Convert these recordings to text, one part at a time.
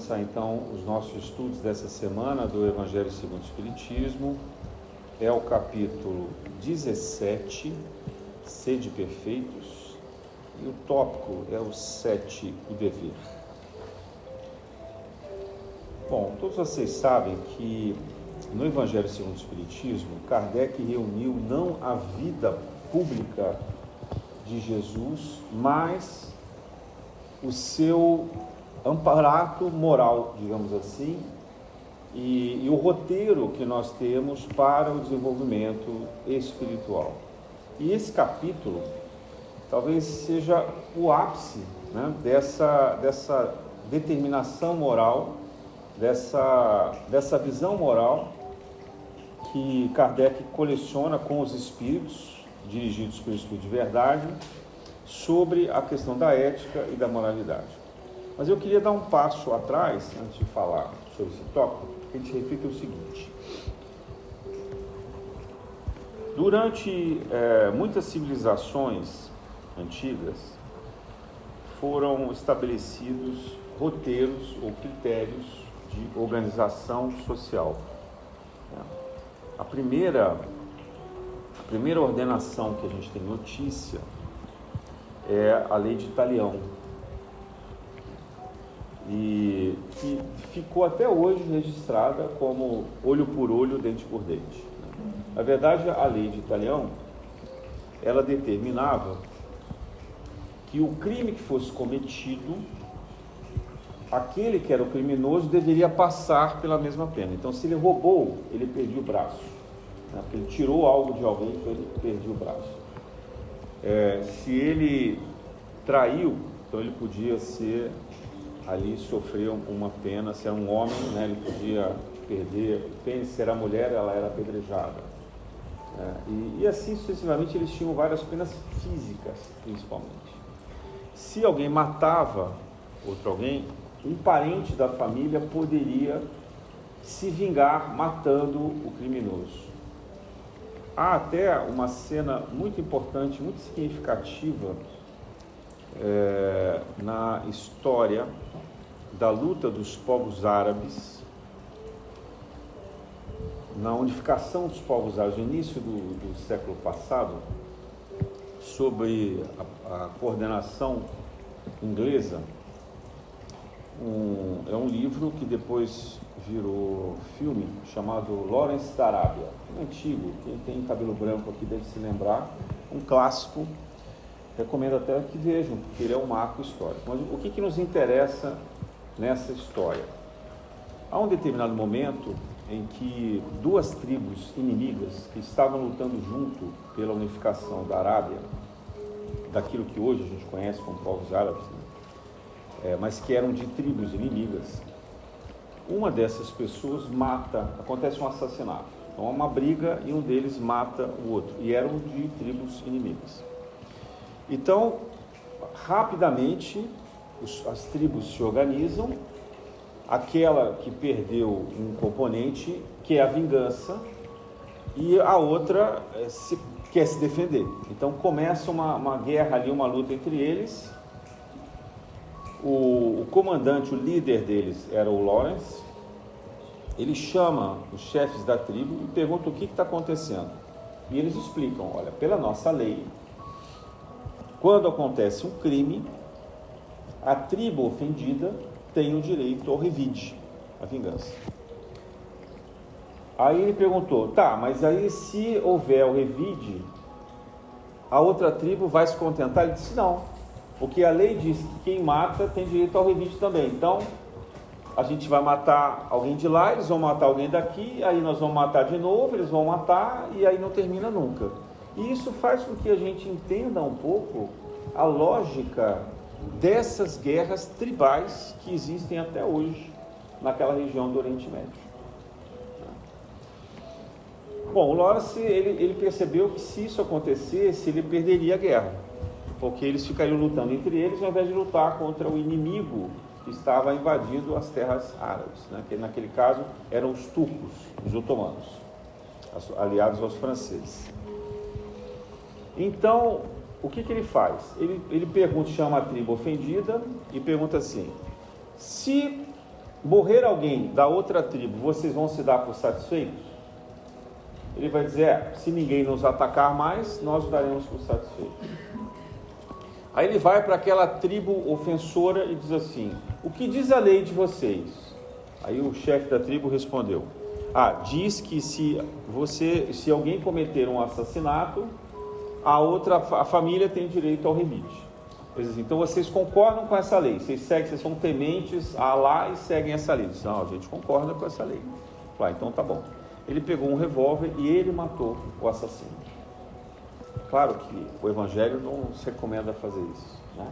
começar então os nossos estudos dessa semana do Evangelho segundo o Espiritismo. É o capítulo 17, Sede Perfeitos, e o tópico é o 7, o dever. Bom, todos vocês sabem que no Evangelho segundo o Espiritismo, Kardec reuniu não a vida pública de Jesus, mas o seu amparato moral, digamos assim, e o roteiro que nós temos para o desenvolvimento espiritual. E esse capítulo talvez seja o ápice, né, dessa determinação moral, dessa visão moral que Kardec coleciona com os espíritos, dirigidos pelo Espírito de Verdade, sobre a questão da ética e da moralidade. Mas eu queria dar um passo atrás, antes de falar sobre esse tópico, que a gente reflita o seguinte. Durante muitas civilizações antigas, foram estabelecidos roteiros ou critérios de organização social. A primeira ordenação que a gente tem notícia é a lei de Talião, e que ficou até hoje registrada como olho por olho, dente por dente. Na verdade, a lei de Talião, ela determinava que o crime que fosse cometido, aquele que era o criminoso deveria passar pela mesma pena. Então, se ele roubou, ele perdia o braço, né? Porque ele tirou algo de alguém, então ele perdia o braço. Se ele traiu, então ele podia sofrer uma pena. Se era um homem, né, ele podia perder o pênis. Se era mulher, ela era apedrejada. E assim sucessivamente, eles tinham várias penas físicas, principalmente. Se alguém matava outro alguém, um parente da família poderia se vingar matando o criminoso. Há até uma cena muito importante, muito significativa na história da luta dos povos árabes, na unificação dos povos árabes, no início do século passado, sob a coordenação inglesa. É um livro que depois virou filme, chamado Lawrence da Arábia, antigo. Quem tem cabelo branco aqui deve se lembrar, um clássico. Recomendo até que vejam, porque ele é um marco histórico. Mas o que nos interessa nessa história? Há um determinado momento em que duas tribos inimigas que estavam lutando junto pela unificação da Arábia, daquilo que hoje a gente conhece como povos árabes, né? Mas que eram de tribos inimigas, uma dessas pessoas acontece um assassinato. Então há uma briga e um deles mata o outro, e eram de tribos inimigas. Então, rapidamente, as tribos se organizam. Aquela que perdeu um componente quer a vingança e a outra quer se defender. Então começa uma guerra ali, uma luta entre eles. O comandante, o líder deles era o Lawrence. Ele chama os chefes da tribo e pergunta o que está acontecendo. E eles explicam: olha, pela nossa lei, quando acontece um crime, a tribo ofendida tem o direito ao revide, a vingança. Aí ele perguntou: tá, mas aí se houver o revide, a outra tribo vai se contentar? Ele disse: não, porque a lei diz que quem mata tem direito ao revide também. Então, a gente vai matar alguém de lá, eles vão matar alguém daqui, aí nós vamos matar de novo, eles vão matar, e aí não termina nunca. E isso faz com que a gente entenda um pouco a lógica dessas guerras tribais que existem até hoje naquela região do Oriente Médio. Bom, o Lawrence, ele percebeu que se isso acontecesse, ele perderia a guerra, porque eles ficariam lutando entre eles, ao invés de lutar contra o inimigo que estava invadindo as terras árabes, né? Que naquele caso eram os turcos, os otomanos, aliados aos franceses. Então, o que ele faz? Ele chama a tribo ofendida e pergunta assim: se morrer alguém da outra tribo, vocês vão se dar por satisfeitos? Ele vai dizer, se ninguém nos atacar mais, nós nos daremos por satisfeitos. Aí ele vai para aquela tribo ofensora e diz assim, o que diz a lei de vocês? Aí o chefe da tribo respondeu, diz que se alguém cometer um assassinato, a família tem direito ao rebite. Então vocês concordam com essa lei, vocês são tementes a Alá e seguem essa lei. Diz, não, a gente concorda com essa lei. Então tá bom. Ele pegou um revólver e ele matou o assassino. Claro que o Evangelho não se recomenda fazer isso, né?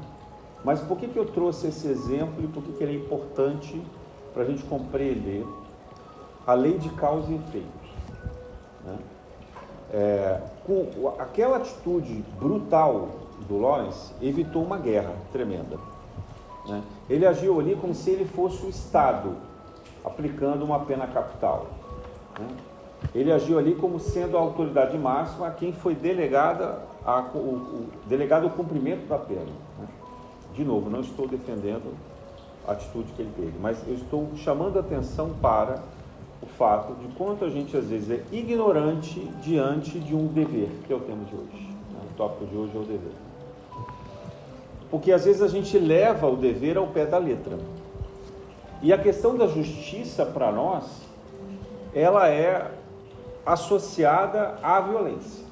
Mas por que eu trouxe esse exemplo e por que ele é importante para a gente compreender a lei de causa e efeito, né? Com aquela atitude brutal do Lawrence, evitou uma guerra tremenda, né? Ele agiu ali como se ele fosse o Estado aplicando uma pena capital, né? Ele agiu ali como sendo a autoridade máxima a quem foi delegado o cumprimento da pena, né? De novo, não estou defendendo a atitude que ele teve, mas eu estou chamando a atenção para o fato de quanto a gente às vezes é ignorante diante de um dever, que é o tema de hoje, né? O tópico de hoje é o dever. Porque às vezes a gente leva o dever ao pé da letra. E a questão da justiça para nós, ela é associada à violência,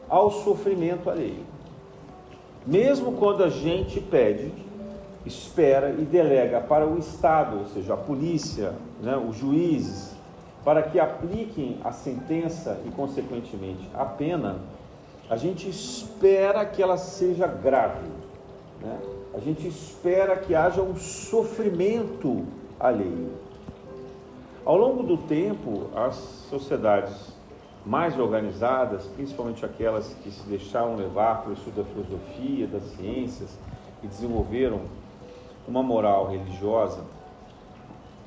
ao sofrimento alheio. Mesmo quando a gente pede, espera e delega para o Estado, ou seja, a polícia, né, os juízes, para que apliquem a sentença e, consequentemente, a pena, a gente espera que ela seja grave, né? A gente espera que haja um sofrimento alheio. Ao longo do tempo, as sociedades mais organizadas, principalmente aquelas que se deixaram levar pelo estudo da filosofia, das ciências e desenvolveram uma moral religiosa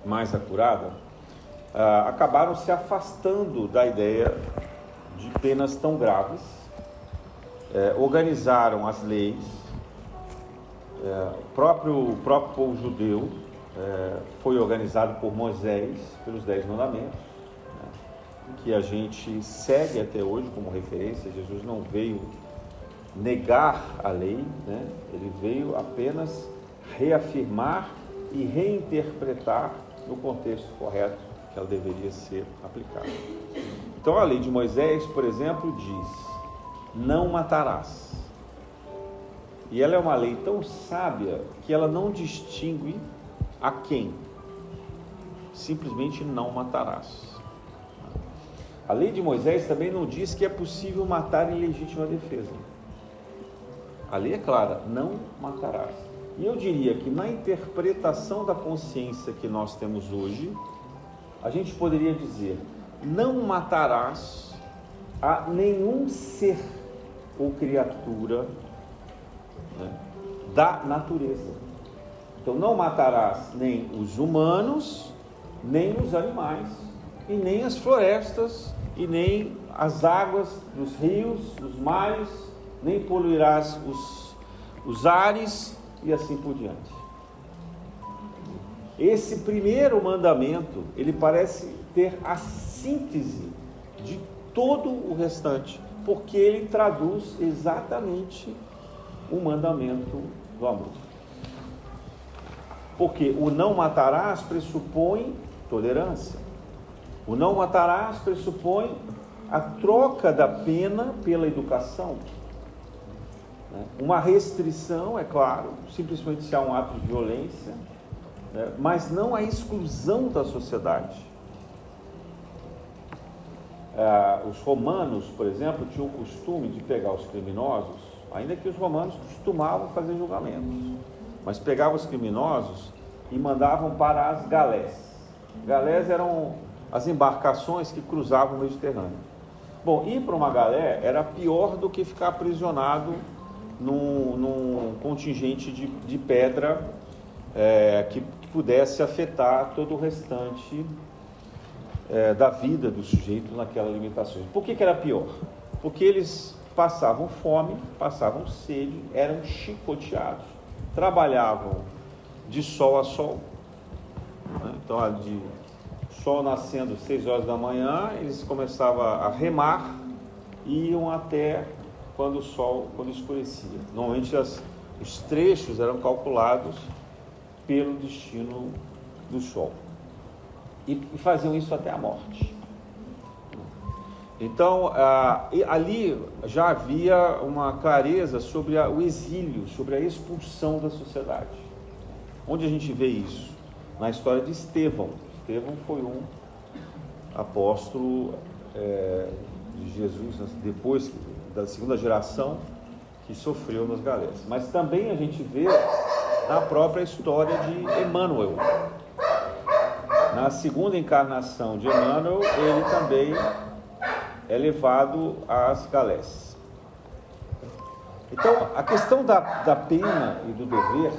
mais acurada, acabaram se afastando da ideia de penas tão graves, organizaram as leis, o próprio povo judeu foi organizado por Moisés, pelos 10 mandamentos, né, que a gente segue até hoje como referência. Jesus não veio negar a lei, né? Ele veio apenas reafirmar e reinterpretar no contexto correto que ela deveria ser aplicada. Então a lei de Moisés, por exemplo, diz, não matarás. E ela é uma lei tão sábia que ela não distingue a quem. Simplesmente não matarás. A lei de Moisés também não diz que é possível matar em legítima defesa. A lei é clara, não matarás. E eu diria que na interpretação da consciência que nós temos hoje, a gente poderia dizer, não matarás a nenhum ser ou criatura, né, da natureza. Então não matarás nem os humanos, nem os animais, e nem as florestas, e nem as águas dos rios, dos mares, nem poluirás os ares, e assim por diante. Esse primeiro mandamento, ele parece ter a síntese de todo o restante, porque ele traduz exatamente o mandamento do amor. Porque o não matarás pressupõe tolerância. O não matarás pressupõe a troca da pena pela educação. Uma restrição, é claro, simplesmente se há um ato de violência, né, mas não a exclusão da sociedade. Os romanos, por exemplo, tinham o costume de pegar os criminosos, ainda que os romanos costumavam fazer julgamentos, mas pegavam os criminosos e mandavam para as galés. Galés eram as embarcações que cruzavam o Mediterrâneo. Bom, ir para uma galé era pior do que ficar aprisionado num contingente de pedra que pudesse afetar todo o restante da vida do sujeito naquela limitação. Por que era pior? Porque eles passavam fome, passavam sede, eram chicoteados, trabalhavam de sol a sol, né? Então, de sol nascendo às 6 horas da manhã, eles começavam a remar e iam até quando escurecia. Normalmente os trechos eram calculados pelo destino do sol. E faziam isso até a morte. Então, ali já havia uma clareza sobre o exílio, sobre a expulsão da sociedade. Onde a gente vê isso? Na história de Estevão. Estevão foi um apóstolo de Jesus, depois da segunda geração, que sofreu nas galeras. Mas também a gente vê na própria história de Emmanuel. Na segunda encarnação de Emmanuel, ele também é levado às galés. Então, a questão da pena e do dever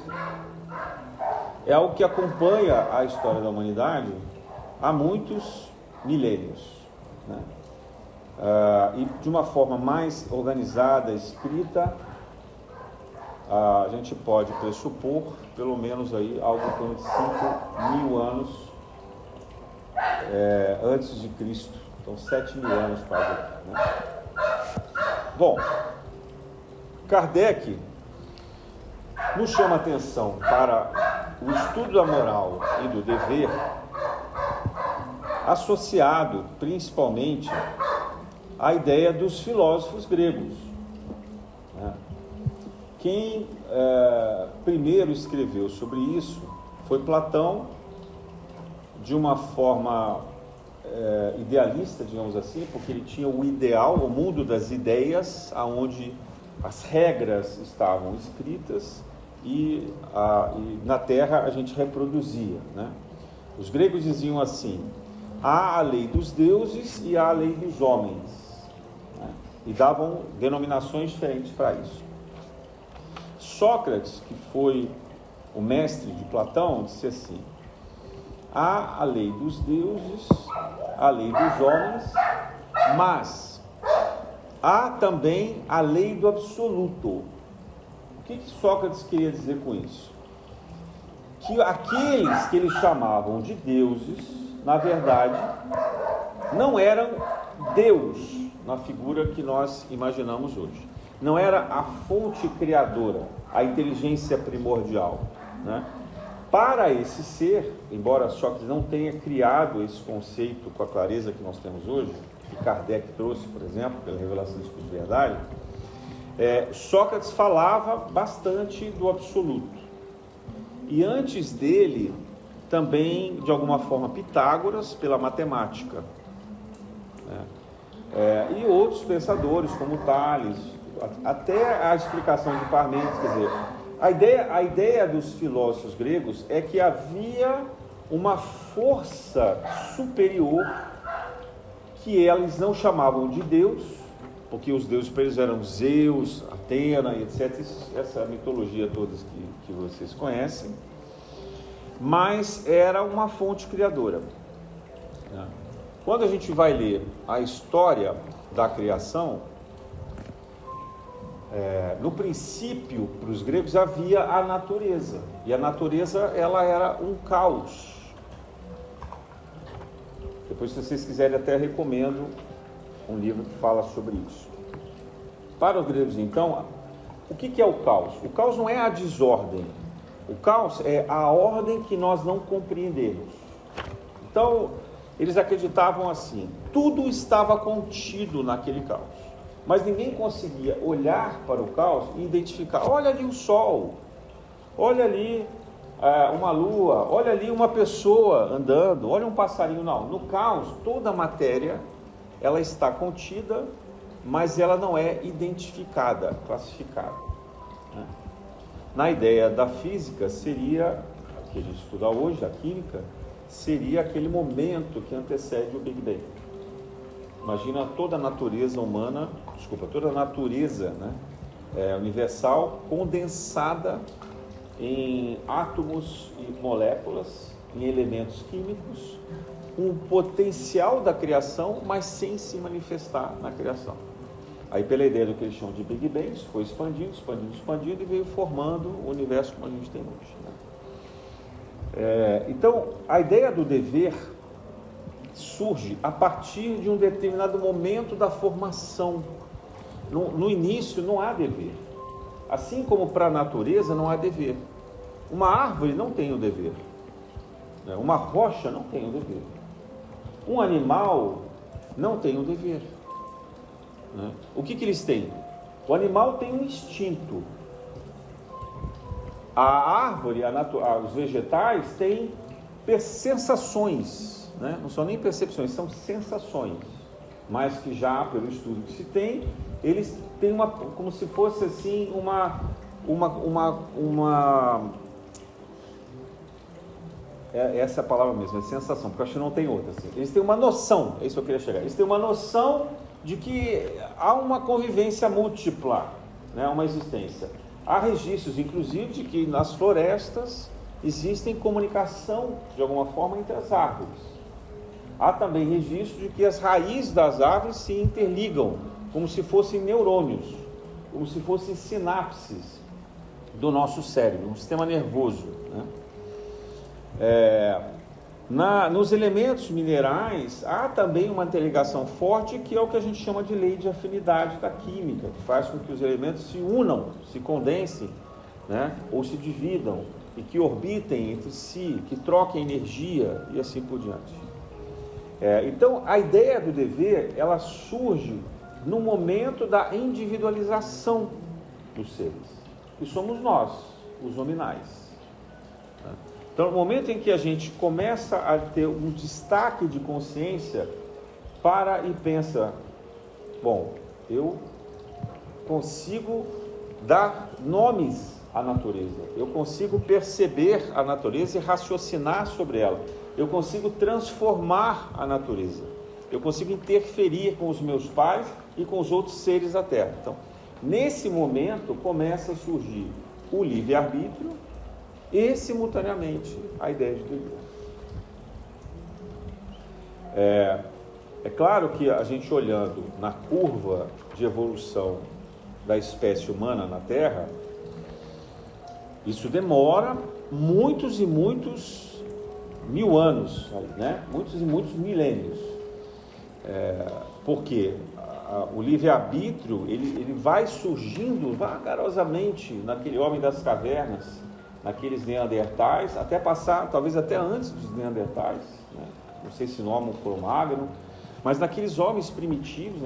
é algo que acompanha a história da humanidade há muitos milênios, né? E de uma forma mais organizada, escrita, a gente pode pressupor pelo menos aí algo em torno de 5.000 anos antes de Cristo. Então 7.000 anos quase, né? Bom, Kardec nos chama a atenção para o estudo da moral e do dever, associado principalmente à ideia dos filósofos gregos, né? Quem primeiro escreveu sobre isso foi Platão, de uma forma idealista, digamos assim, porque ele tinha o ideal, o mundo das ideias, onde as regras estavam escritas e na Terra a gente reproduzia, né? Os gregos diziam assim: há a lei dos deuses e há a lei dos homens, né? E davam denominações diferentes para isso. Sócrates, que foi o mestre de Platão, disse assim: há a lei dos deuses, a lei dos homens, mas há também a lei do absoluto. O que Sócrates queria dizer com isso? Que aqueles que eles chamavam de deuses, na verdade, não eram Deus na figura que nós imaginamos hoje. Não era a fonte criadora, a inteligência primordial, né? Para esse ser, embora Sócrates não tenha criado esse conceito com a clareza que nós temos hoje, que Kardec trouxe, por exemplo, pela revelação do Espírito de Verdade, Sócrates falava bastante do absoluto. E antes dele, também, de alguma forma, Pitágoras, pela matemática, né? E outros pensadores, como Tales, até a explicação de Parmênides, quer dizer, a ideia dos filósofos gregos é que havia uma força superior que eles não chamavam de Deus, porque os deuses para eles eram Zeus, Atena e etc. Essa mitologia toda que vocês conhecem, mas era uma fonte criadora, né? Quando a gente vai ler a história da criação, no princípio, para os gregos, havia a natureza, e a natureza ela era um caos. Depois, se vocês quiserem, até recomendo um livro que fala sobre isso. Para os gregos, então, o que é o caos? O caos não é a desordem, o caos é a ordem que nós não compreendemos. Então, eles acreditavam assim: tudo estava contido naquele caos. Mas ninguém conseguia olhar para o caos e identificar: olha ali o sol, olha ali uma lua, olha ali uma pessoa andando, olha um passarinho. Não, no caos toda a matéria ela está contida, mas ela não é identificada, classificada, né? Na ideia da física seria, que a gente estuda hoje, a química, seria aquele momento que antecede o Big Bang. Imagina toda a natureza humana, toda a natureza, né, universal, condensada em átomos e moléculas, em elementos químicos, com o potencial da criação, mas sem se manifestar na criação. Aí, pela ideia do que eles chamam de Big Bang, isso foi expandindo e veio formando o universo como a gente tem hoje, né? Então, a ideia do dever surge a partir de um determinado momento da formação. No início não há dever. Assim como para a natureza não há dever. Uma árvore não tem o dever. Uma rocha não tem o dever. Um animal não tem o dever. O que eles têm? O animal tem um instinto. A árvore, os vegetais têm sensações, não são nem percepções, são sensações. Mas que já, pelo estudo que se tem, eles têm como se fosse assim essa é a palavra mesmo, é sensação, porque eu acho que não tem outra. Assim. Eles têm uma noção, é isso que eu queria chegar. Eles têm uma noção de que há uma convivência múltipla, uma existência. Há registros, inclusive, de que nas florestas existem comunicação, de alguma forma, entre as árvores. Há também registro de que as raízes das árvores se interligam, como se fossem neurônios, como se fossem sinapses do nosso cérebro, um sistema nervoso. Nos elementos minerais, há também uma interligação forte, que é o que a gente chama de lei de afinidade da química, que faz com que os elementos se unam, se condensem, ou se dividam, e que orbitem entre si, que troquem energia e assim por diante. Então, a ideia do dever, ela surge no momento da individualização dos seres, que somos nós, os nominais. Então, no momento em que a gente começa a ter um destaque de consciência e pensa, bom, eu consigo dar nomes à natureza, eu consigo perceber a natureza e raciocinar sobre ela, eu consigo transformar a natureza, eu consigo interferir com os meus pais e com os outros seres da Terra. Então, nesse momento começa a surgir o livre-arbítrio e, simultaneamente, a ideia de dever. É claro que a gente olhando na curva de evolução da espécie humana na Terra, isso demora muitos e muitos mil anos, muitos e muitos milênios. Porque o livre-arbítrio ele vai surgindo vagarosamente naquele homem das cavernas, naqueles neandertais, até passar, talvez até antes dos neandertais, não sei se no Homo Cro-Magnon, mas naqueles homens primitivos,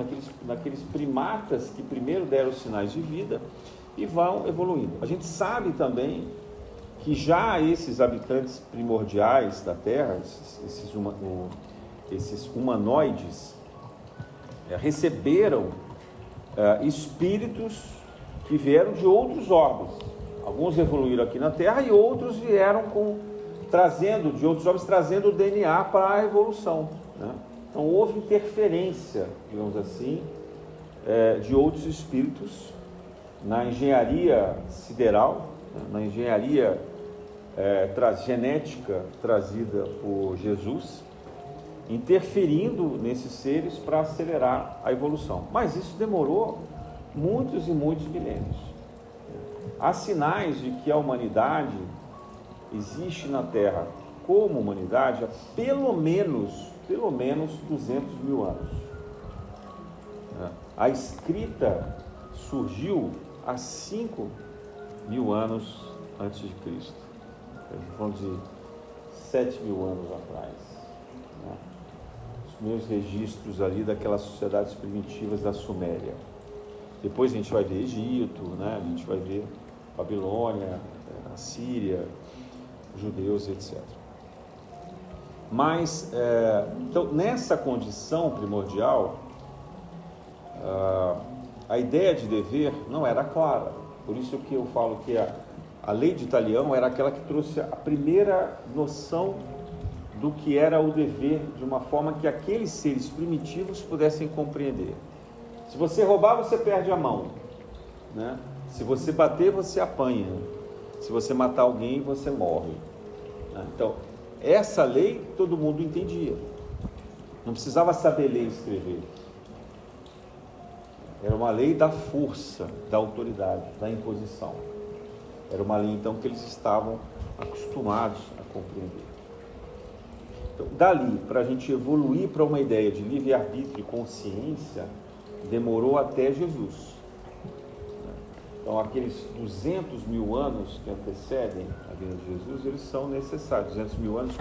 naqueles primatas que primeiro deram os sinais de vida e vão evoluindo. A gente sabe também que já esses habitantes primordiais da Terra, esses humanoides, receberam espíritos que vieram de outros orbes. Alguns evoluíram aqui na Terra e outros vieram trazendo de outros orbes, trazendo o DNA para a evolução. Então houve interferência, digamos assim, de outros espíritos na engenharia sideral, na engenharia genética trazida por Jesus, interferindo nesses seres para acelerar a evolução. Mas isso demorou muitos e muitos milênios. Há sinais de que a humanidade existe na Terra como humanidade há pelo menos 200 mil anos. A escrita surgiu há 5 mil anos antes de Cristo. Vamos dizer, 7 mil anos atrás. Os primeiros registros ali daquelas sociedades primitivas da Suméria. Depois a gente vai ver Egito, a gente vai ver Babilônia, a Síria, judeus, etc. Mas, então, nessa condição primordial, a ideia de dever não era clara. Por isso que eu falo que a lei de Italião era aquela que trouxe a primeira noção do que era o dever, de uma forma que aqueles seres primitivos pudessem compreender. Se você roubar, você perde a mão, Se você bater, você apanha. Se você matar alguém, você morre. Então, essa lei todo mundo entendia. Não precisava saber ler e escrever. Era uma lei da força, da autoridade, da imposição. Era uma lei, então, que eles estavam acostumados a compreender. Então, dali, para a gente evoluir para uma ideia de livre-arbítrio e consciência, demorou até Jesus. Então, aqueles 200 mil anos que antecedem a vinda de Jesus, eles são necessários. 200 mil anos,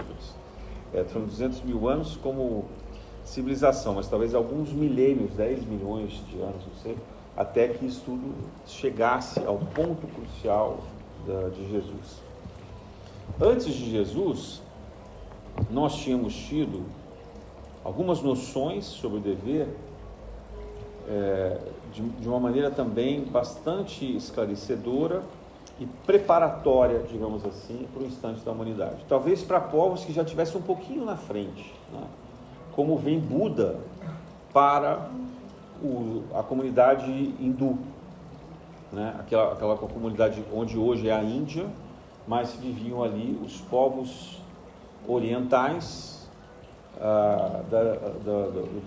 são 200 mil anos como civilização, mas talvez alguns milênios, 10 milhões de anos, não sei, até que isso tudo chegasse ao ponto crucial de Jesus. Antes de Jesus, nós tínhamos tido algumas noções sobre o dever, de uma maneira também bastante esclarecedora e preparatória, digamos assim, para o instante da humanidade. Talvez para povos que já estivessem um pouquinho na frente, né? Como vem Buda para a comunidade hindu, né? Aquela comunidade onde hoje é a Índia, mas viviam ali os povos orientais,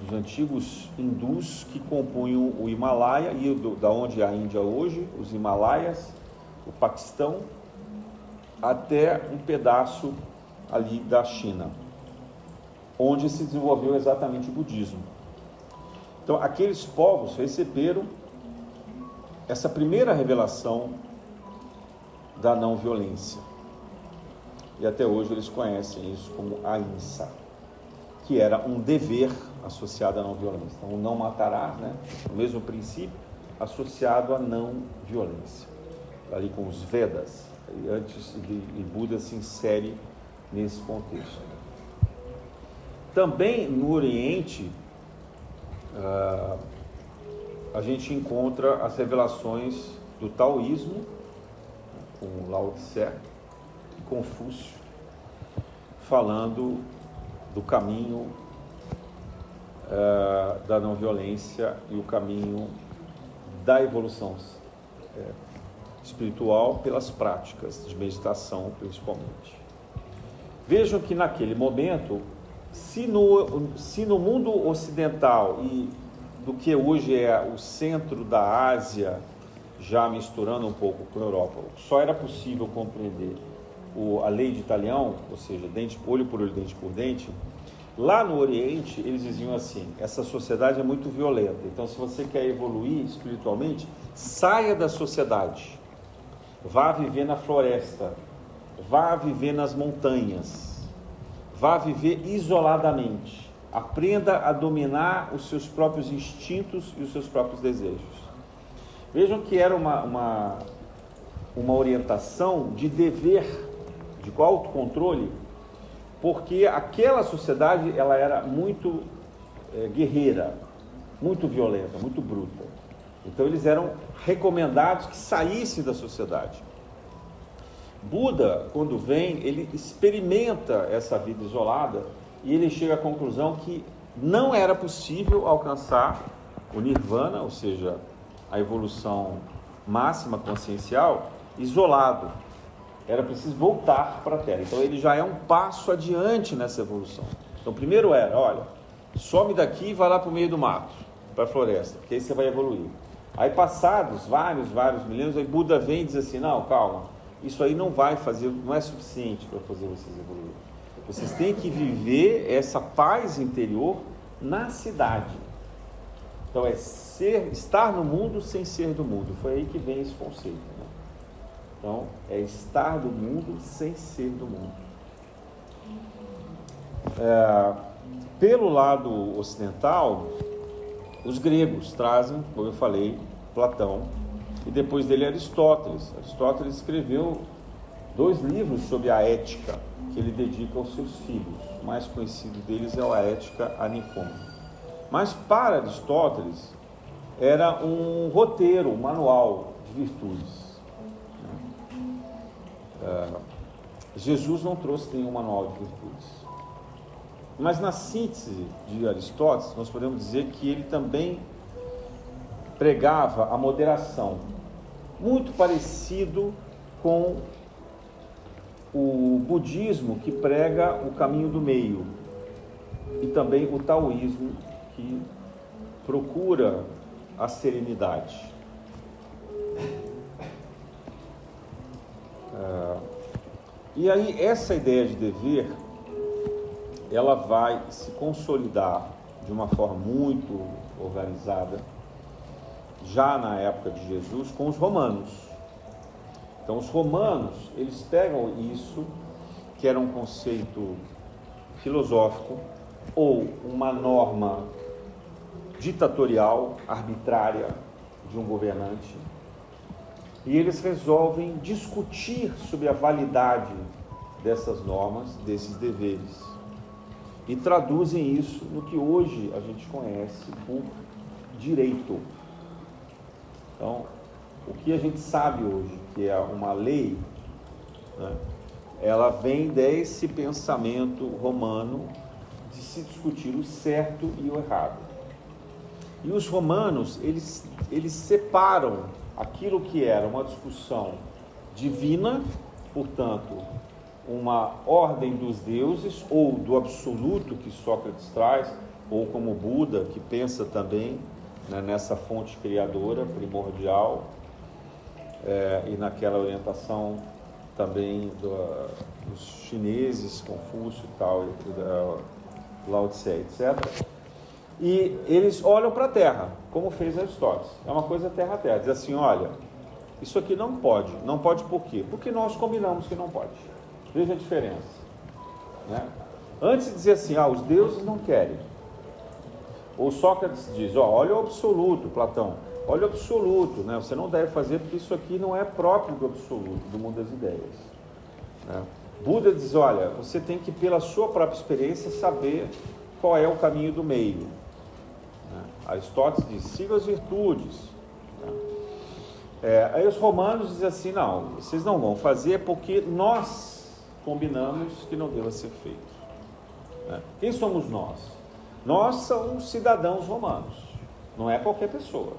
dos antigos hindus que compunham o Himalaia, e da onde é a Índia hoje, os Himalaias, o Paquistão, até um pedaço ali da China, onde se desenvolveu exatamente o budismo. Então, aqueles povos receberam essa primeira revelação da não violência, e até hoje eles conhecem isso como ahimsa, que era um dever associado à não violência. Então, o não matarás, né? O mesmo princípio associado à não violência, ali com os Vedas, e Buda se insere nesse contexto. Também no Oriente, a gente encontra as revelações do taoísmo, com Lao Tse e Confúcio, falando do caminho da não violência e o caminho da evolução espiritual pelas práticas de meditação, principalmente. Vejam que naquele momento, se no mundo ocidental e do que hoje é o centro da Ásia, já misturando um pouco com a Europa, só era possível compreender a lei de Talião, ou seja, olho por olho, dente por dente. Lá no Oriente, eles diziam assim: essa sociedade é muito violenta, então se você quer evoluir espiritualmente, saia da sociedade, vá viver na floresta, vá viver nas montanhas, vá viver isoladamente, aprenda a dominar os seus próprios instintos e os seus próprios desejos. Vejam que era uma orientação de dever, de autocontrole, porque aquela sociedade ela era muito guerreira, muito violenta, muito bruta. Então eles eram recomendados que saíssem da sociedade. Buda, quando vem, ele experimenta essa vida isolada e ele chega à conclusão que não era possível alcançar o Nirvana, ou seja, a evolução máxima consciencial, isolado. Era preciso voltar para a Terra. Então ele já é um passo adiante nessa evolução. Então primeiro era, olha, some daqui e vai lá para o meio do mato, para a floresta, porque aí você vai evoluir. Aí passados vários milênios, aí Buda vem e diz assim: não, calma, isso aí não é suficiente para fazer vocês evoluírem. Vocês têm que viver essa paz interior na cidade. Então é estar no mundo sem ser do mundo. Foi aí que vem esse conceito, né? Então é estar do mundo sem ser do mundo. Pelo lado ocidental, os gregos trazem, como eu falei, Platão, e depois dele Aristóteles. Aristóteles escreveu 2 livros sobre a ética, que ele dedica aos seus filhos. O mais conhecido deles é a Ética a Nicômaco. Mas para Aristóteles era um roteiro, um manual de virtudes. Jesus não trouxe nenhum manual de virtudes. Mas na síntese de Aristóteles, nós podemos dizer que ele também pregava a moderação, muito parecido com o budismo, que prega o caminho do meio, e também o taoísmo, que procura a serenidade. E aí essa ideia de dever, ela vai se consolidar de uma forma muito organizada, já na época de Jesus, com os romanos. Então os romanos, eles pegam isso, que era um conceito filosófico, ou uma norma ditatorial, arbitrária, de um governante, e eles resolvem discutir sobre a validade dessas normas, desses deveres, e traduzem isso no que hoje a gente conhece por direito. Então, o que a gente sabe hoje, que é uma lei, né, ela vem desse pensamento romano de se discutir o certo e o errado. E os romanos, eles separam aquilo que era uma discussão divina, portanto, uma ordem dos deuses, ou do absoluto que Sócrates traz, ou como Buda, que pensa também, né, nessa fonte criadora, primordial, e naquela orientação também dos chineses, Confúcio e tal, Lao Tse, etc. E eles olham para a terra, como fez Aristóteles. É uma coisa terra a terra. Diz assim, olha, isso aqui não pode. Não pode por quê? Porque nós combinamos que não pode. Veja a diferença, né? Antes de dizer assim, os deuses não querem. Ou Sócrates diz, olha o absoluto, Platão, olha o absoluto, né? Você não deve fazer porque isso aqui não é próprio do absoluto, do mundo das ideias, né? Buda diz, olha, você tem que, pela sua própria experiência, saber qual é o caminho do meio, né? Aristóteles diz, siga as virtudes, né? Aí os romanos dizem assim, não, vocês não vão fazer porque nós combinamos que não deva ser feito, né? Quem somos nós? Nós somos cidadãos romanos, não é qualquer pessoa.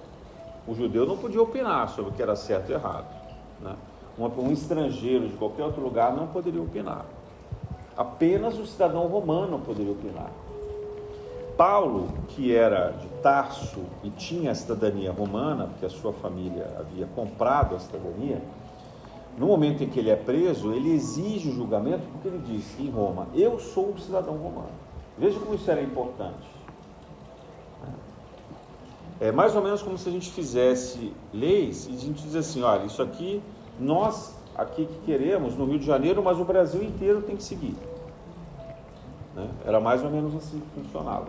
O judeu não podia opinar sobre o que era certo e errado, né? Um estrangeiro de qualquer outro lugar não poderia opinar. Apenas o cidadão romano poderia opinar. Paulo, que era de Tarso e tinha a cidadania romana, porque a sua família havia comprado a cidadania, no momento em que ele é preso, ele exige o julgamento, porque ele diz em Roma, eu sou um cidadão romano. Veja como isso era importante. É mais ou menos como se a gente fizesse leis e a gente diz assim, olha, isso aqui, nós aqui que queremos no Rio de Janeiro, mas o Brasil inteiro tem que seguir, né? Era mais ou menos assim que funcionava.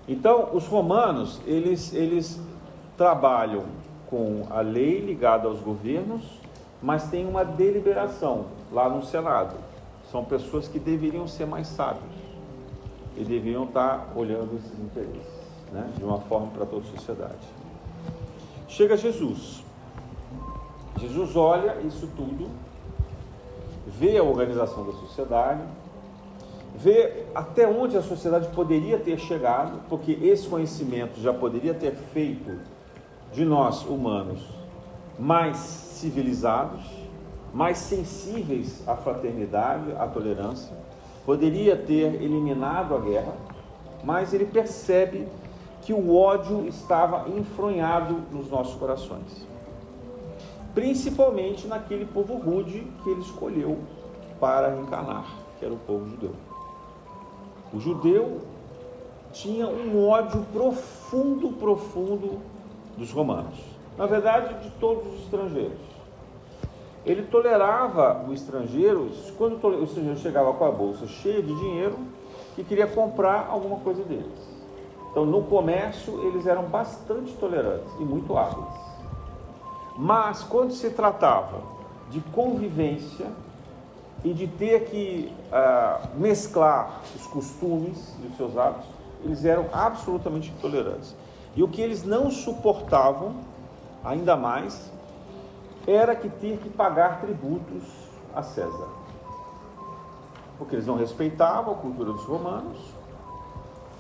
Então, os romanos, eles trabalham com a lei ligada aos governos, mas tem uma deliberação lá no Senado. São pessoas que deveriam ser mais sábios e deveriam estar olhando esses interesses, né, de uma forma para toda a sociedade. Chega Jesus. Jesus olha isso tudo, vê a organização da sociedade, vê até onde a sociedade poderia ter chegado, porque esse conhecimento já poderia ter feito de nós, humanos, mais civilizados, mais sensíveis à fraternidade, à tolerância, poderia ter eliminado a guerra, mas ele percebe que o ódio estava enfronhado nos nossos corações, principalmente naquele povo rude que ele escolheu para reencarnar, que era o povo judeu. O judeu tinha um ódio profundo dos romanos, na verdade de todos os estrangeiros. Ele tolerava o estrangeiro quando o estrangeiro chegava com a bolsa cheia de dinheiro e queria comprar alguma coisa deles. Então, no comércio, eles eram bastante tolerantes e muito hábeis. Mas, quando se tratava de convivência e de ter que mesclar os costumes e os seus hábitos, eles eram absolutamente intolerantes. E o que eles não suportavam, ainda mais, era que ter que pagar tributos a César. Porque eles não respeitavam a cultura dos romanos,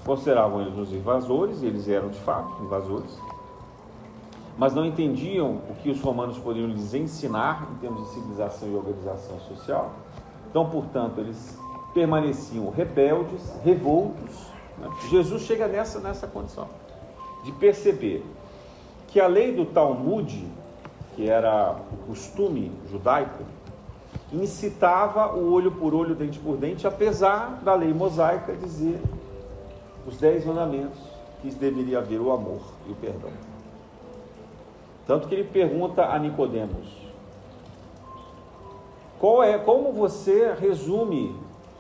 consideravam eles os invasores, e eles eram de fato invasores, mas não entendiam o que os romanos poderiam lhes ensinar em termos de civilização e organização social. Então, portanto, eles permaneciam rebeldes, revoltos, né? Jesus chega nessa condição de perceber que a lei do Talmud, que era o costume judaico, incitava o olho por olho, dente por dente, apesar da lei mosaica dizer os 10 mandamentos que deveria haver o amor e o perdão. Tanto que ele pergunta a Nicodemos: como você resume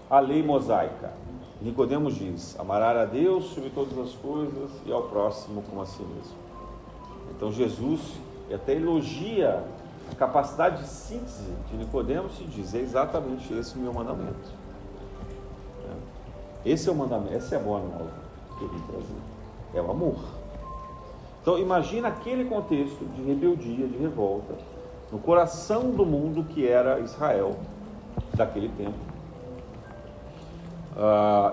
a lei mosaica? Nicodemos diz: amarás a Deus sobre todas as coisas e ao próximo como a si mesmo. Então Jesus até elogia a capacidade de síntese de Nicodemos e diz: é exatamente esse o meu mandamento. Esse é o mandamento, essa é a boa nova que eu vim trazer. É o amor. Então imagina aquele contexto de rebeldia, de revolta, no coração do mundo que era Israel daquele tempo,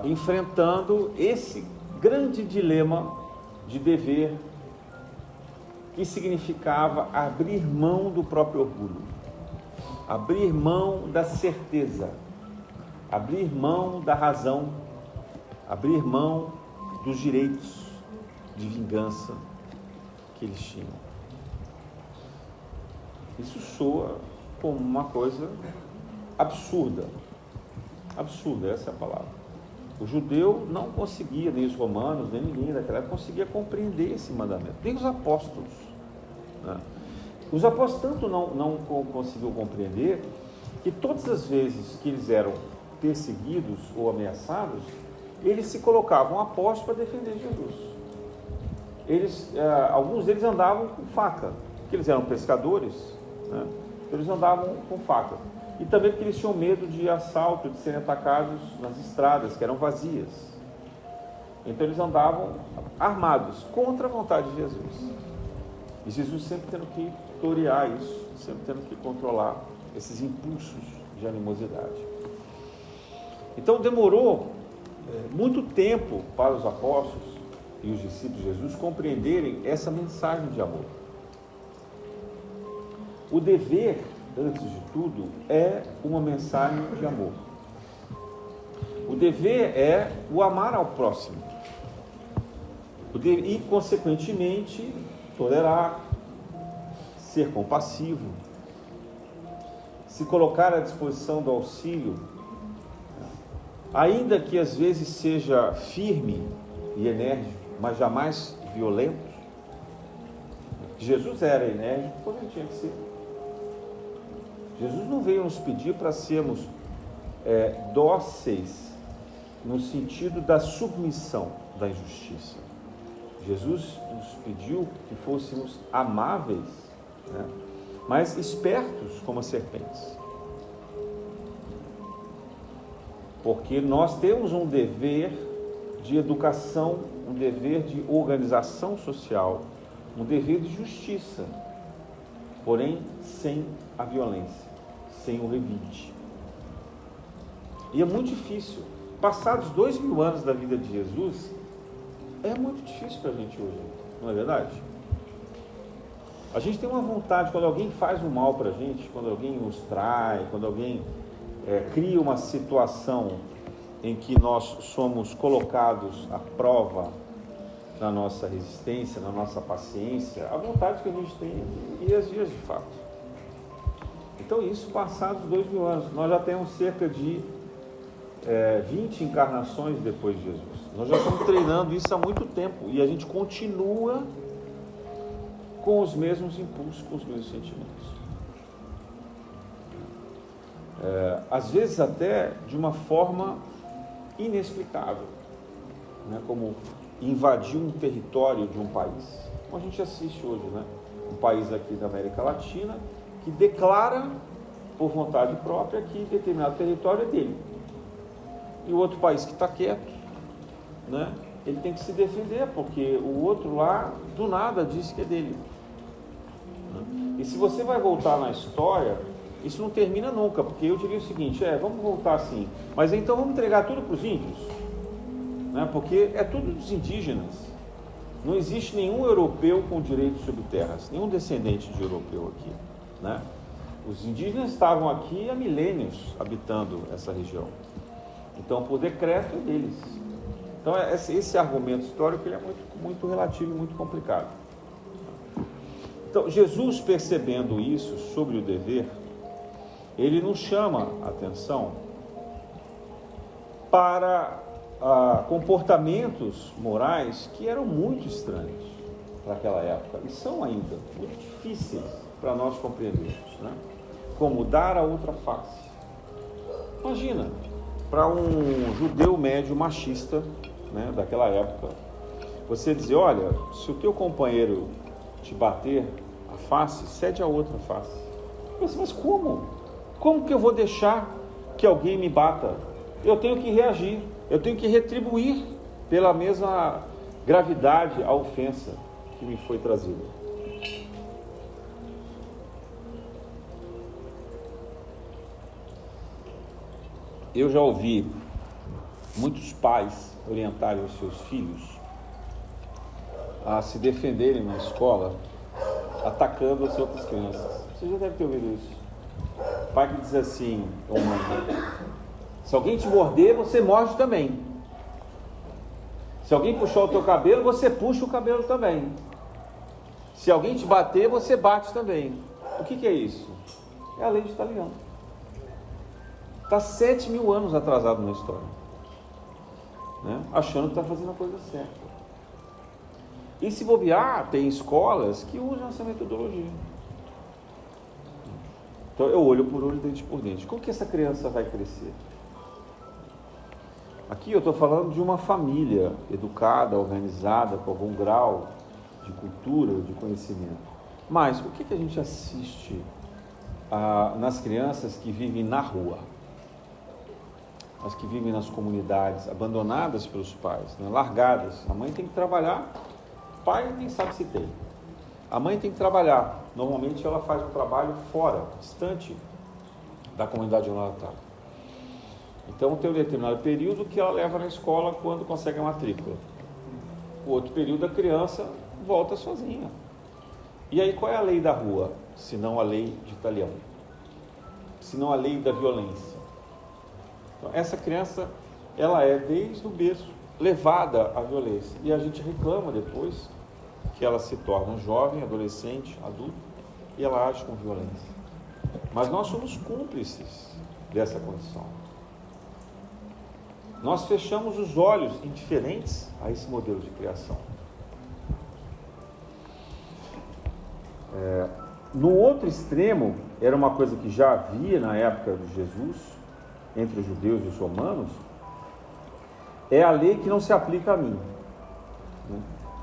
enfrentando esse grande dilema de dever, que significava abrir mão do próprio orgulho, abrir mão da certeza, abrir mão da razão, abrir mão dos direitos de vingança que eles tinham. Isso soa como uma coisa absurda. Absurda, essa é a palavra. O judeu não conseguia, nem os romanos, nem ninguém daquela época conseguia compreender esse mandamento, nem os apóstolos. Né? Os apóstolos tanto não conseguiam compreender que todas as vezes que eles eram perseguidos ou ameaçados, eles se colocavam apóstolos para defender Jesus. Alguns deles andavam com faca, porque eles eram pescadores, né? Eles andavam com faca. E também porque eles tinham medo de assalto, de serem atacados nas estradas, que eram vazias. Então eles andavam armados, contra a vontade de Jesus. E Jesus sempre tendo que torear isso, sempre tendo que controlar esses impulsos de animosidade. Então demorou muito tempo para os apóstolos e os discípulos de Jesus compreenderem essa mensagem de amor. O dever, antes de tudo, é uma mensagem de amor. O dever é o amar ao próximo. E, consequentemente, tolerar, ser compassivo, se colocar à disposição do auxílio, ainda que às vezes seja firme e enérgico, mas jamais violento. Jesus era enérgico como ele tinha que ser. Jesus não veio nos pedir para sermos dóceis no sentido da submissão da injustiça. Jesus nos pediu que fôssemos amáveis, né, mas espertos como as serpentes. Porque nós temos um dever de educação, um dever de organização social, um dever de justiça, porém sem a violência, sem o revide. E é muito difícil. Passados 2000 anos da vida de Jesus, é muito difícil para a gente hoje, não é verdade? A gente tem uma vontade, quando alguém faz um mal para a gente, quando alguém nos trai, quando alguém cria uma situação em que nós somos colocados à prova na nossa resistência, na nossa paciência, a vontade que a gente tem é ir às vias de fato. Então isso, passados 2000 anos, nós já temos cerca de 20 encarnações depois de Jesus. Nós já estamos treinando isso há muito tempo e a gente continua com os mesmos impulsos, com os mesmos sentimentos. Às vezes até de uma forma inexplicável, né? Como invadir um território de um país, como a gente assiste hoje, né? Um país aqui da América Latina que declara por vontade própria que determinado território é dele, e o outro país que está quieto, né? Ele tem que se defender porque o outro lá do nada disse que é dele. E se você vai voltar na história, isso não termina nunca, porque eu diria o seguinte: vamos voltar assim, mas então vamos entregar tudo para os índios, né? Porque é tudo dos indígenas. Não existe nenhum europeu com direito sobre terras, nenhum descendente de europeu aqui, né? Os indígenas estavam aqui há milênios habitando essa região, então por decreto é deles. Então esse argumento histórico ele é muito relativo e muito complicado. Então Jesus, percebendo isso sobre o dever, ele nos chama a atenção para comportamentos morais que eram muito estranhos para aquela época, e são ainda muito difíceis para nós compreendermos, né? Como dar a outra face. Imagina, para um judeu médio machista, né, daquela época, você dizer, olha, se o teu companheiro te bater a face, cede a outra face. Mas como? Como que eu vou deixar que alguém me bata? Eu tenho que reagir, eu tenho que retribuir pela mesma gravidade a ofensa que me foi trazida. Eu já ouvi muitos pais orientarem os seus filhos a se defenderem na escola atacando as outras crianças. Você já deve ter ouvido isso. Pai que diz assim, ou mãe, se alguém te morder, você morde também. Se alguém puxar o teu cabelo, você puxa o cabelo também. Se alguém te bater, você bate também. O que é isso? É a lei de Italiano. Está 7.000 anos atrasado na história, né? Achando que está fazendo a coisa certa. E se bobear, tem escolas que usam essa metodologia. Então eu olho por olho, dente por dente. Como que essa criança vai crescer? Aqui eu estou falando de uma família educada, organizada, com algum grau de cultura, de conhecimento. Mas o que a gente assiste nas crianças que vivem na rua? As que vivem nas comunidades, abandonadas pelos pais, né? Largadas. A mãe tem que trabalhar, o pai nem sabe se tem. A mãe tem que trabalhar. Normalmente ela faz um trabalho fora, distante da comunidade onde ela está. Então tem um determinado período que ela leva na escola quando consegue a matrícula. O outro período a criança volta sozinha. E aí qual é a lei da rua? Senão a lei de Italião. Senão a lei da violência. Então, essa criança, ela é desde o berço levada à violência. E a gente reclama depois que ela se torna jovem, adolescente, adulto, e ela age com violência. Mas nós somos cúmplices dessa condição. Nós fechamos os olhos indiferentes a esse modelo de criação. No outro extremo, era uma coisa que já havia na época de Jesus, entre os judeus e os romanos, é a lei que não se aplica a mim.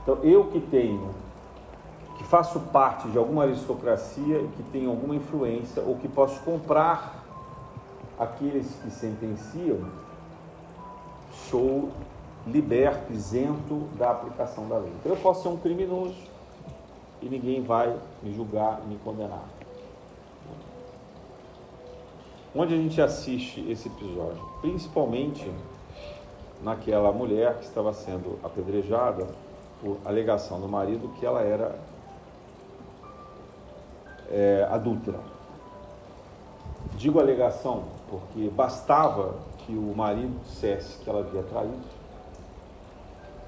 Então, eu que faço parte de alguma aristocracia e que tenho alguma influência, ou que posso comprar aqueles que sentenciam, sou liberto, isento da aplicação da lei. Então, eu posso ser um criminoso e ninguém vai me julgar e me condenar. Onde a gente assiste esse episódio? Principalmente naquela mulher que estava sendo apedrejada por alegação do marido que ela era adúltera. Digo alegação porque bastava que o marido dissesse que ela havia traído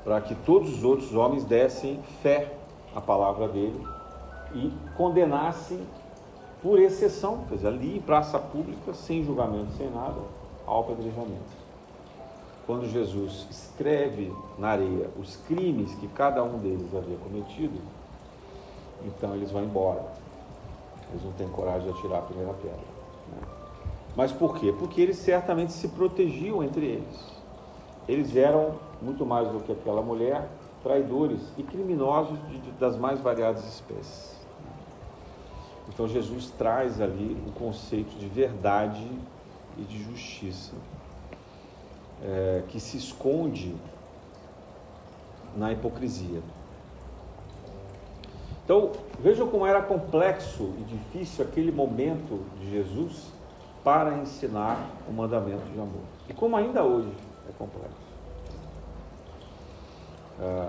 para que todos os outros homens dessem fé à palavra dele e condenassem por exceção, quer dizer, ali em praça pública, sem julgamento, sem nada, ao apedrejamento. Quando Jesus escreve na areia os crimes que cada um deles havia cometido, então eles vão embora. Eles não têm coragem de atirar a primeira pedra, né? Mas por quê? Porque eles certamente se protegiam entre eles. Eles eram, muito mais do que aquela mulher, traidores e criminosos das mais variadas espécies. Então Jesus traz ali o conceito de verdade e de justiça, que se esconde na hipocrisia. Então, vejam como era complexo e difícil aquele momento de Jesus para ensinar o mandamento de amor. E como ainda hoje é complexo.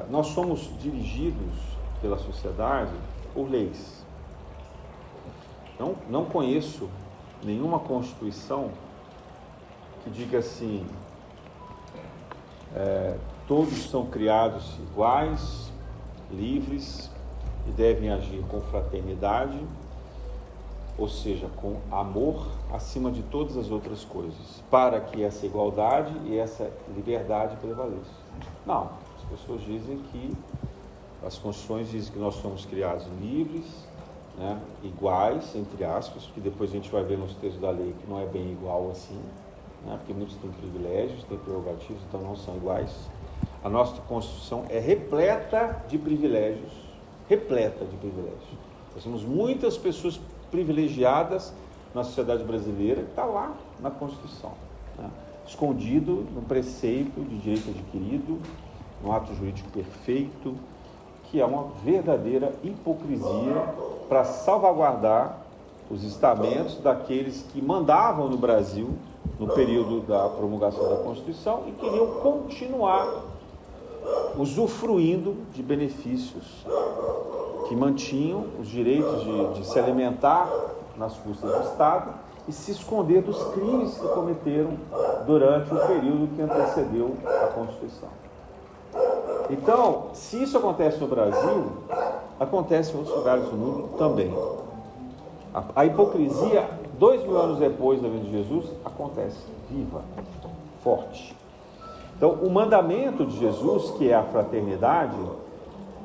Nós somos dirigidos pela sociedade por leis. Não conheço nenhuma Constituição que diga assim, todos são criados iguais, livres e devem agir com fraternidade ou seja, com amor acima de todas as outras coisas, para que essa igualdade e essa liberdade prevaleçam. Não, as pessoas dizem que as constituições dizem que nós somos criados livres, né, iguais, entre aspas, que depois a gente vai ver nos textos da lei que não é bem igual assim, né, porque muitos têm privilégios, têm prerrogativos, então não são iguais. A nossa Constituição é repleta de privilégios, Nós temos muitas pessoas privilegiadas na sociedade brasileira, que está lá na Constituição, né? Escondido no preceito de direito adquirido, no ato jurídico perfeito, que é uma verdadeira hipocrisia para salvaguardar os estamentos daqueles que mandavam no Brasil no período da promulgação da Constituição e queriam continuar usufruindo de benefícios que mantinham os direitos de se alimentar nas custas do Estado e se esconder dos crimes que cometeram durante o período que antecedeu a Constituição. Então, se isso acontece no Brasil, acontece em outros lugares do mundo também. A hipocrisia, 2000 anos depois da vinda de Jesus, acontece viva, forte. Então, o mandamento de Jesus, que é a fraternidade,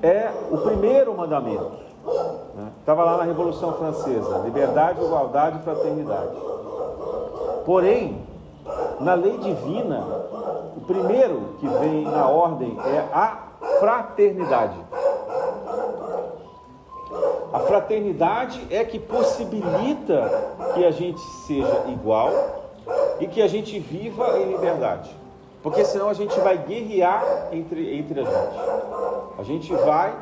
é o primeiro mandamento. Estava lá na Revolução Francesa: liberdade, igualdade e fraternidade. Porém, na lei divina, o primeiro que vem na ordem é a fraternidade. A fraternidade é que possibilita que a gente seja igual e que a gente viva em liberdade. Porque senão a gente vai guerrear entre a gente. A gente vai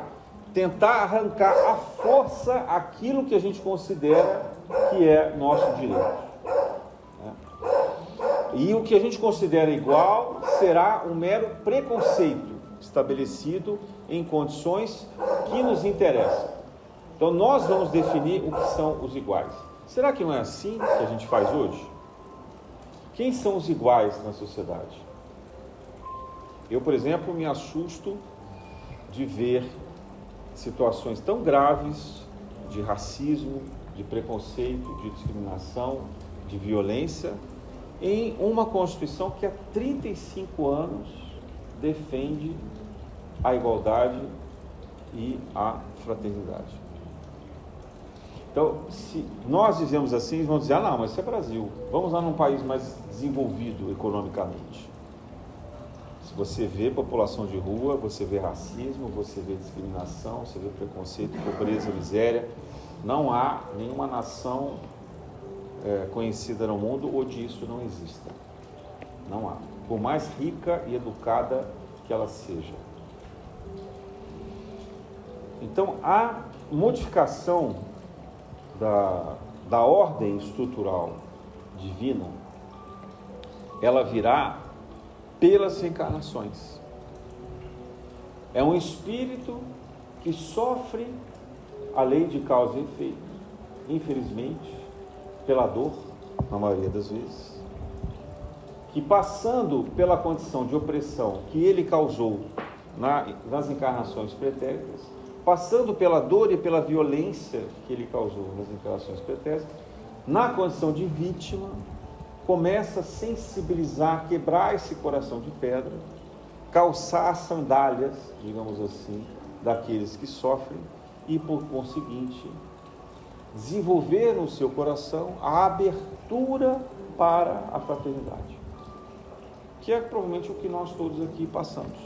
tentar arrancar à força aquilo que a gente considera que é nosso direito. E o que a gente considera igual será um mero preconceito estabelecido em condições que nos interessam. Então nós vamos definir o que são os iguais. Será que não é assim que a gente faz hoje? Quem são os iguais na sociedade? Eu, por exemplo, me assusto de ver situações tão graves de racismo, de preconceito, de discriminação, de violência, em uma Constituição que há 35 anos defende a igualdade e a fraternidade. Então, se nós dizemos assim, eles vão dizer: não, mas isso é Brasil, vamos lá num país mais desenvolvido economicamente. Se você vê população de rua, você vê racismo, você vê discriminação, você vê preconceito, pobreza, miséria. Não há nenhuma nação conhecida no mundo onde isso não exista. Não há. Por mais rica e educada que ela seja. Então, a modificação da ordem estrutural divina, ela virá pelas reencarnações. É um espírito que sofre a lei de causa e efeito, infelizmente, pela dor, na maioria das vezes, que passando pela condição de opressão que ele causou nas encarnações pretéritas, passando pela dor e pela violência que ele causou nas encarnações pretéritas, na condição de vítima, começa a sensibilizar, quebrar esse coração de pedra, calçar as sandálias, digamos assim, daqueles que sofrem e, por conseguinte, desenvolver no seu coração a abertura para a fraternidade, que é provavelmente o que nós todos aqui passamos,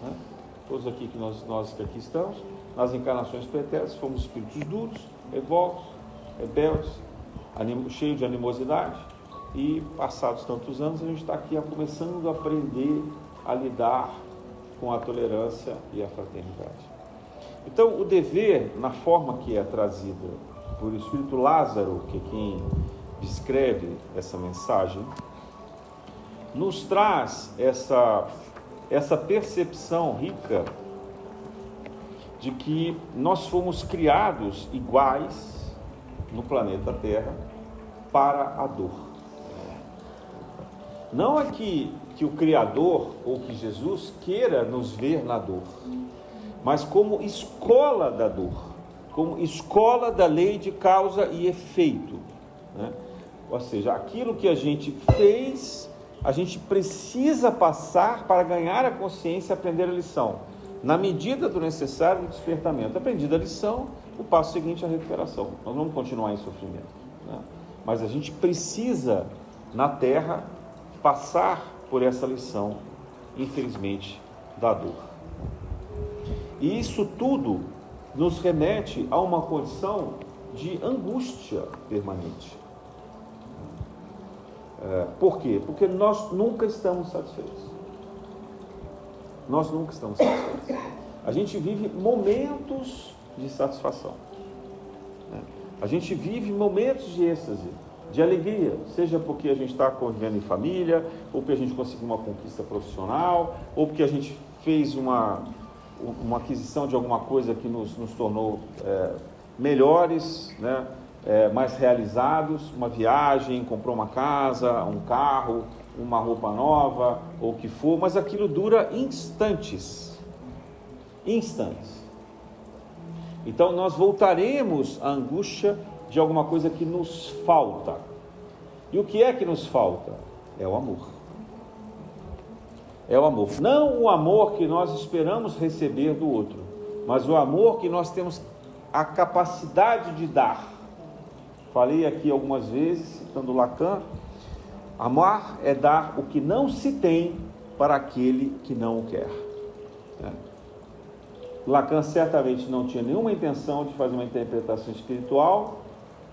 né? Todos aqui que nós que aqui estamos, nas encarnações pretéritas, fomos espíritos duros, revoltos, rebeldes, cheios de animosidade, e passados tantos anos a gente está aqui começando a aprender a lidar com a tolerância e a fraternidade. Então, o dever, na forma que é trazida por o Espírito Lázaro, que é quem descreve essa mensagem, nos traz essa percepção rica de que nós fomos criados iguais no planeta Terra para a dor. Não é que o Criador ou que Jesus queira nos ver na dor, mas como escola da dor. como escola da lei de causa e efeito, né? Ou seja, aquilo que a gente fez, a gente precisa passar para ganhar a consciência e aprender a lição. Na medida do necessário, o despertamento. Aprendida a lição, o passo seguinte é a recuperação. Nós vamos continuar em sofrimento, né? Mas a gente precisa, na Terra, passar por essa lição, infelizmente, da dor. E isso tudo nos remete a uma condição de angústia permanente. Por quê? Porque nós nunca estamos satisfeitos. Nós nunca estamos satisfeitos. A gente vive momentos de satisfação, né? A gente vive momentos de êxtase, de alegria, seja porque a gente está convivendo em família, ou porque a gente conseguiu uma conquista profissional, ou porque a gente fez uma aquisição de alguma coisa que nos tornou melhores, né? Mais realizados, uma viagem, comprou uma casa, um carro, uma roupa nova, ou o que for, mas aquilo dura instantes. Então nós voltaremos à angústia de alguma coisa que nos falta. E o que é que nos falta? É o amor. É o amor. Não o amor que nós esperamos receber do outro, mas o amor que nós temos a capacidade de dar. Falei aqui algumas vezes, citando Lacan, amar é dar o que não se tem para aquele que não o quer. Lacan certamente não tinha nenhuma intenção de fazer uma interpretação espiritual,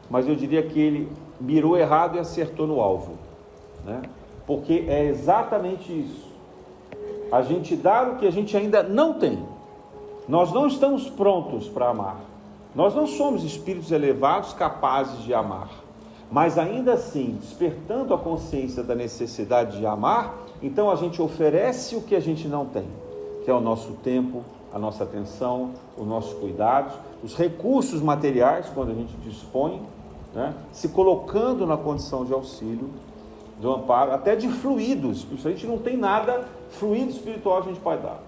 mas eu diria que ele mirou errado e acertou no alvo, né? Porque é exatamente isso. A gente dar o que a gente ainda não tem. Nós não estamos prontos para amar. Nós não somos espíritos elevados capazes de amar. Mas ainda assim, despertando a consciência da necessidade de amar, então a gente oferece o que a gente não tem, que é o nosso tempo, a nossa atenção, os nossos cuidados, os recursos materiais, quando a gente dispõe, né? Se colocando na condição de auxílio, do amparo, até de fluidos. Se a gente não tem nada, fluido espiritual a gente pode dar.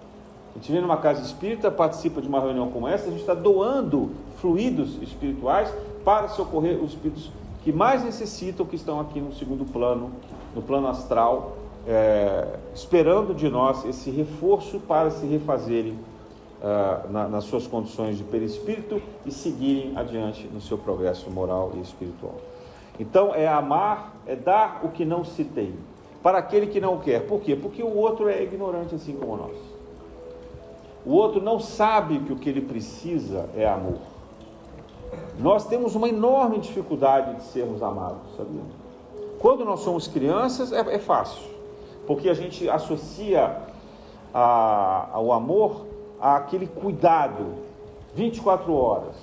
A gente vem numa casa espírita, participa de uma reunião como essa, a gente está doando fluidos espirituais para socorrer os espíritos que mais necessitam, que estão aqui no segundo plano, no plano astral, esperando de nós esse reforço para se refazerem nas suas condições de perispírito e seguirem adiante no seu progresso moral e espiritual. Então é amar, é dar o que não se tem para aquele que não quer. Por quê? Porque o outro é ignorante assim como nós. O outro não sabe que o que ele precisa é amor. Nós temos uma enorme dificuldade de sermos amados, sabia? Quando nós somos crianças é fácil, porque a gente associa ao amor àquele cuidado 24 horas,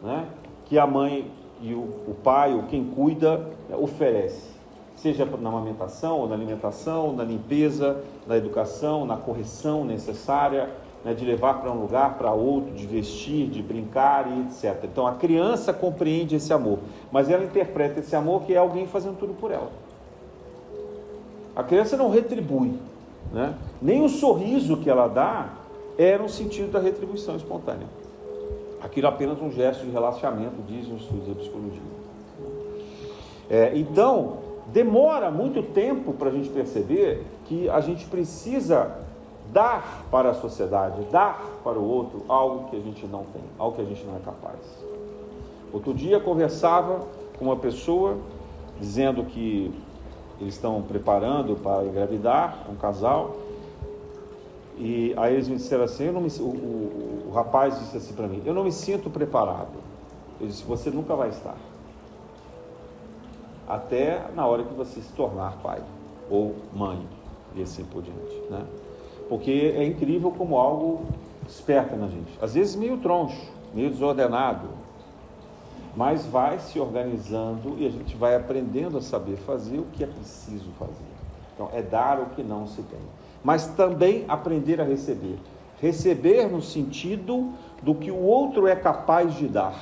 né? Que a mãe e o pai, ou quem cuida, oferece, seja na amamentação, ou na alimentação, ou na limpeza, na educação, na correção necessária, né, de levar para um lugar, para outro, de vestir, de brincar e etc. Então a criança compreende esse amor, mas ela interpreta esse amor que é alguém fazendo tudo por ela. A criança não retribui, né? Nem o sorriso que ela dá é no sentido da retribuição espontânea. Aquilo é apenas um gesto de relaxamento, dizem os estudos da psicologia. Então, demora muito tempo para a gente perceber que a gente precisa dar para a sociedade, dar para o outro algo que a gente não tem, algo que a gente não é capaz. Outro dia conversava com uma pessoa dizendo que eles estão preparando para engravidar, um casal, e aí eles me disseram assim, o rapaz disse assim para mim, eu não me sinto preparado. Eu disse, você nunca vai estar. Até na hora que você se tornar pai ou mãe, e assim por diante, né? Porque é incrível como algo desperta na gente. Às vezes meio troncho, meio desordenado, mas vai se organizando e a gente vai aprendendo a saber fazer o que é preciso fazer. Então, é dar o que não se tem. Mas também aprender a receber. Receber no sentido do que o outro é capaz de dar,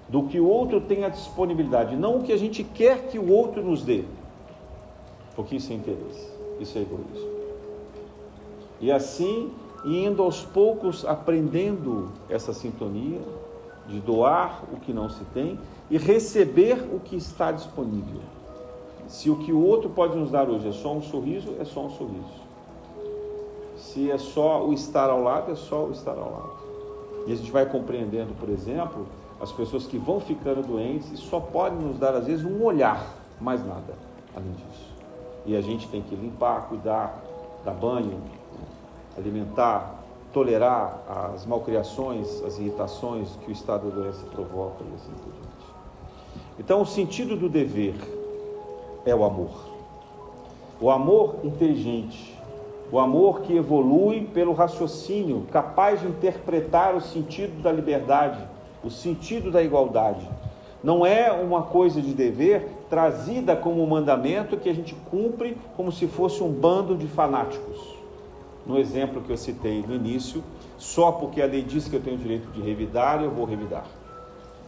do que o outro tem a disponibilidade, não o que a gente quer que o outro nos dê, porque isso é interesse, isso é egoísmo. E assim, indo aos poucos aprendendo essa sintonia de doar o que não se tem e receber o que está disponível. Se o que o outro pode nos dar hoje é só um sorriso, é só um sorriso. Se é só o estar ao lado, é só o estar ao lado. E a gente vai compreendendo, por exemplo, as pessoas que vão ficando doentes e só podem nos dar, às vezes, um olhar, mais nada além disso. E a gente tem que limpar, cuidar, dar banho, alimentar, tolerar as malcriações, as irritações que o estado da doença provoca e assim por diante. Então, o sentido do dever é o amor. O amor inteligente, o amor que evolui pelo raciocínio, capaz de interpretar o sentido da liberdade, o sentido da igualdade. Não é uma coisa de dever trazida como um mandamento que a gente cumpre como se fosse um bando de fanáticos. No exemplo que eu citei no início, só porque a lei diz que eu tenho o direito de revidar, eu vou revidar.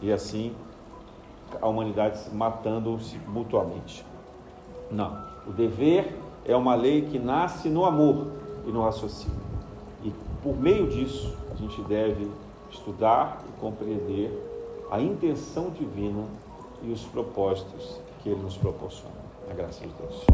E assim, a humanidade se matando-se mutuamente. Não, o dever é uma lei que nasce no amor e no raciocínio. E por meio disso, a gente deve estudar e compreender a intenção divina e os propósitos que Ele nos proporciona. A graça de Deus.